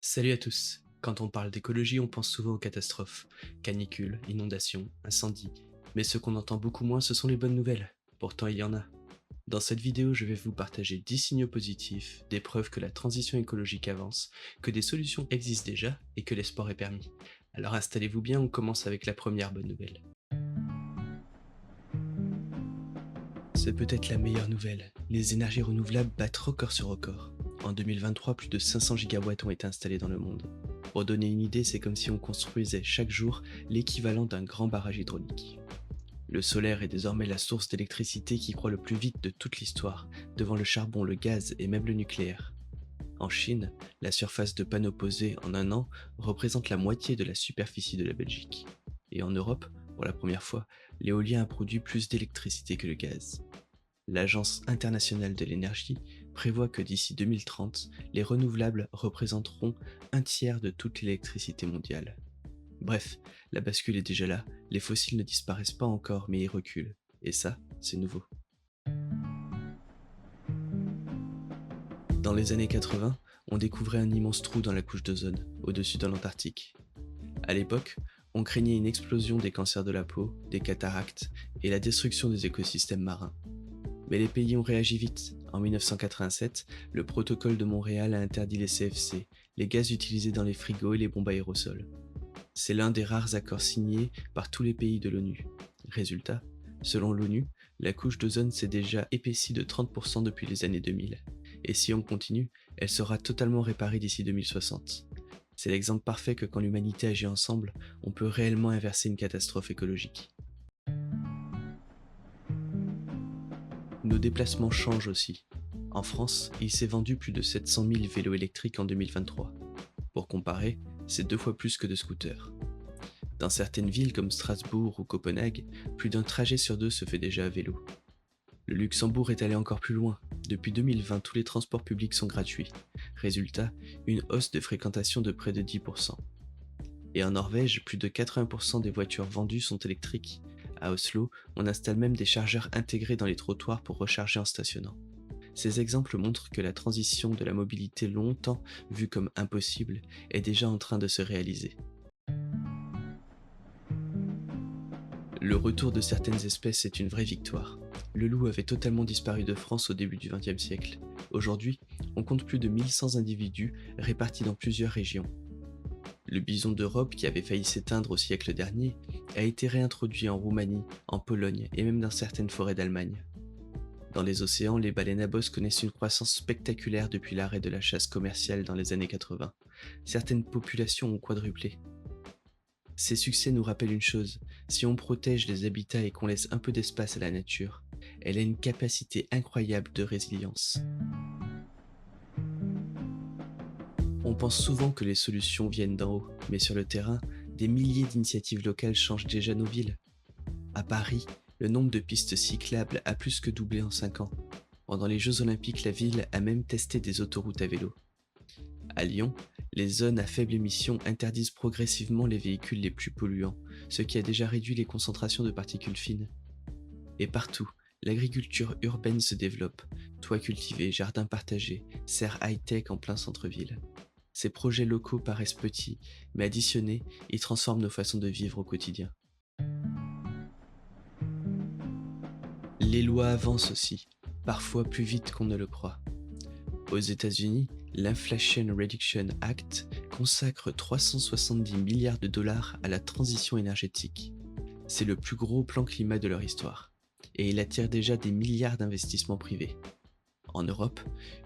Salut à tous. Quand on parle d'écologie, on pense souvent aux catastrophes, canicules, inondations, incendies. Mais ce qu'on entend beaucoup moins, ce sont les bonnes nouvelles. Pourtant, il y en a. Dans cette vidéo, je vais vous partager 10 signaux positifs, des preuves que la transition écologique avance, que des solutions existent déjà et que l'espoir est permis. Alors installez-vous bien, on commence avec la première bonne nouvelle. C'est peut-être la meilleure nouvelle. Les énergies renouvelables battent record sur record. En 2023, plus de 500 gigawatts ont été installés dans le monde. Pour donner une idée, c'est comme si on construisait chaque jour l'équivalent d'un grand barrage hydraulique. Le solaire est désormais la source d'électricité qui croît le plus vite de toute l'histoire, devant le charbon, le gaz et même le nucléaire. En Chine, la surface de panneaux posés en un an représente la moitié de la superficie de la Belgique. Et en Europe, pour la première fois, l'éolien a produit plus d'électricité que le gaz. L'Agence internationale de l'énergie prévoit que d'ici 2030, les renouvelables représenteront un tiers de toute l'électricité mondiale. Bref, la bascule est déjà là, les fossiles ne disparaissent pas encore mais ils reculent. Et ça, c'est nouveau. Dans les années 80, on découvrait un immense trou dans la couche d'ozone, au-dessus de l'Antarctique. À l'époque, on craignait une explosion des cancers de la peau, des cataractes et la destruction des écosystèmes marins. Mais les pays ont réagi vite. En 1987, le protocole de Montréal a interdit les CFC, les gaz utilisés dans les frigos et les bombes aérosols. C'est l'un des rares accords signés par tous les pays de l'ONU. Résultat, selon l'ONU, la couche d'ozone s'est déjà épaissie de 30% depuis les années 2000. Et si on continue, elle sera totalement réparée d'ici 2060. C'est l'exemple parfait que quand l'humanité agit ensemble, on peut réellement inverser une catastrophe écologique. Nos déplacements changent aussi. En France, il s'est vendu plus de 700 000 vélos électriques en 2023. Pour comparer, c'est 2 fois plus que de scooters. Dans certaines villes comme Strasbourg ou Copenhague, plus d'un trajet sur deux se fait déjà à vélo. Le Luxembourg est allé encore plus loin. Depuis 2020, tous les transports publics sont gratuits. Résultat, une hausse de fréquentation de près de 10%. Et en Norvège, plus de 80% des voitures vendues sont électriques. À Oslo, on installe même des chargeurs intégrés dans les trottoirs pour recharger en stationnant. Ces exemples montrent que la transition de la mobilité longtemps vue comme impossible est déjà en train de se réaliser. Le retour de certaines espèces est une vraie victoire. Le loup avait totalement disparu de France au début du XXe siècle. Aujourd'hui, on compte plus de 1100 individus répartis dans plusieurs régions. Le bison d'Europe, qui avait failli s'éteindre au siècle dernier, a été réintroduit en Roumanie, en Pologne et même dans certaines forêts d'Allemagne. Dans les océans, les baleines à bosse connaissent une croissance spectaculaire depuis l'arrêt de la chasse commerciale dans les années 80. Certaines populations ont quadruplé. Ces succès nous rappellent une chose, si on protège les habitats et qu'on laisse un peu d'espace à la nature, elle a une capacité incroyable de résilience. On pense souvent que les solutions viennent d'en haut, mais sur le terrain, des milliers d'initiatives locales changent déjà nos villes. À Paris, le nombre de pistes cyclables a plus que doublé en 5 ans. Pendant les Jeux Olympiques, la ville a même testé des autoroutes à vélo. À Lyon, les zones à faible émission interdisent progressivement les véhicules les plus polluants, ce qui a déjà réduit les concentrations de particules fines. Et partout, l'agriculture urbaine se développe. Toits cultivés, jardins partagés, serres high-tech en plein centre-ville. Ces projets locaux paraissent petits, mais additionnés, ils transforment nos façons de vivre au quotidien. Les lois avancent aussi, parfois plus vite qu'on ne le croit. Aux États-Unis, l'Inflation Reduction Act consacre 370 milliards de dollars à la transition énergétique. C'est le plus gros plan climat de leur histoire, et il attire déjà des milliards d'investissements privés. En Europe,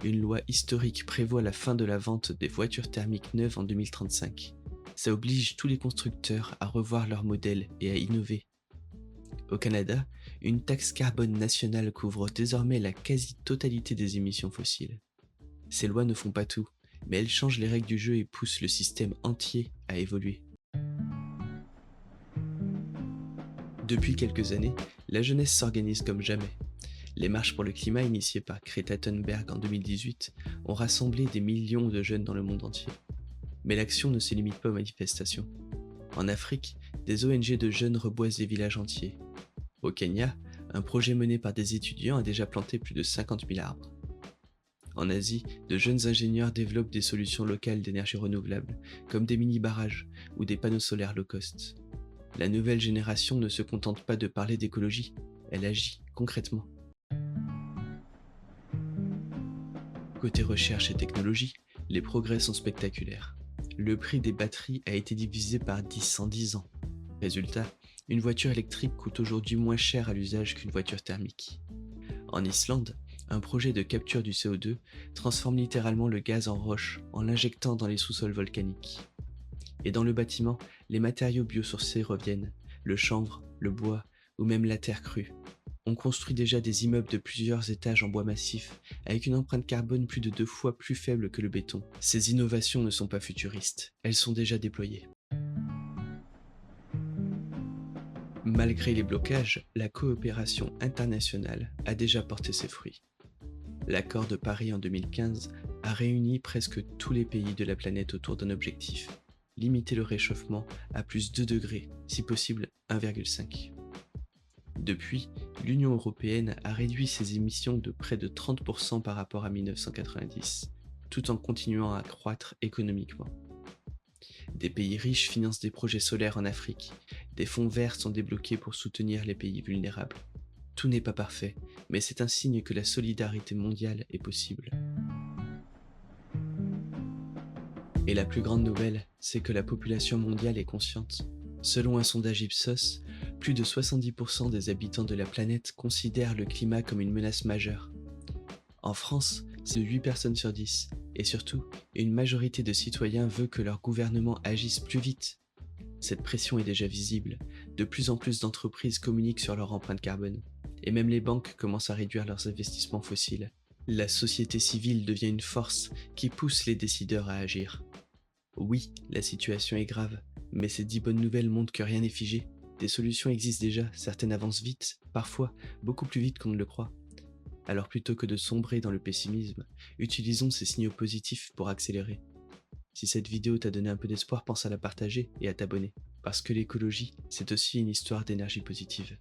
une loi historique prévoit la fin de la vente des voitures thermiques neuves en 2035. Ça oblige tous les constructeurs à revoir leurs modèles et à innover. Au Canada, une taxe carbone nationale couvre désormais la quasi-totalité des émissions fossiles. Ces lois ne font pas tout, mais elles changent les règles du jeu et poussent le système entier à évoluer. Depuis quelques années, la jeunesse s'organise comme jamais. Les marches pour le climat initiées par Greta Thunberg en 2018 ont rassemblé des millions de jeunes dans le monde entier. Mais l'action ne se limite pas aux manifestations. En Afrique, des ONG de jeunes reboisent des villages entiers. Au Kenya, un projet mené par des étudiants a déjà planté plus de 50 000 arbres. En Asie, de jeunes ingénieurs développent des solutions locales d'énergie renouvelable, comme des mini-barrages ou des panneaux solaires low cost. La nouvelle génération ne se contente pas de parler d'écologie, elle agit concrètement. Côté recherche et technologie, les progrès sont spectaculaires. Le prix des batteries a été divisé par 10 en 10 ans. Résultat, une voiture électrique coûte aujourd'hui moins cher à l'usage qu'une voiture thermique. En Islande, un projet de capture du CO2 transforme littéralement le gaz en roche en l'injectant dans les sous-sols volcaniques. Et dans le bâtiment, les matériaux biosourcés reviennent, le chanvre, le bois ou même la terre crue. On construit déjà des immeubles de plusieurs étages en bois massif, avec une empreinte carbone plus de 2 fois plus faible que le béton. Ces innovations ne sont pas futuristes, elles sont déjà déployées. Malgré les blocages, la coopération internationale a déjà porté ses fruits. L'accord de Paris en 2015 a réuni presque tous les pays de la planète autour d'un objectif: limiter le réchauffement à plus 2 degrés, si possible 1,5. Depuis, l'Union européenne a réduit ses émissions de près de 30% par rapport à 1990, tout en continuant à croître économiquement. Des pays riches financent des projets solaires en Afrique, des fonds verts sont débloqués pour soutenir les pays vulnérables. Tout n'est pas parfait, mais c'est un signe que la solidarité mondiale est possible. Et la plus grande nouvelle, c'est que la population mondiale est consciente. Selon un sondage Ipsos, plus de 70% des habitants de la planète considèrent le climat comme une menace majeure. En France, c'est 8 personnes sur 10, et surtout, une majorité de citoyens veut que leur gouvernement agisse plus vite. Cette pression est déjà visible, de plus en plus d'entreprises communiquent sur leur empreinte carbone, et même les banques commencent à réduire leurs investissements fossiles. La société civile devient une force qui pousse les décideurs à agir. Oui, la situation est grave, mais ces 10 bonnes nouvelles montrent que rien n'est figé. Des solutions existent déjà, certaines avancent vite, parfois beaucoup plus vite qu'on ne le croit. Alors plutôt que de sombrer dans le pessimisme, utilisons ces signaux positifs pour accélérer. Si cette vidéo t'a donné un peu d'espoir, pense à la partager et à t'abonner, parce que l'écologie, c'est aussi une histoire d'énergie positive.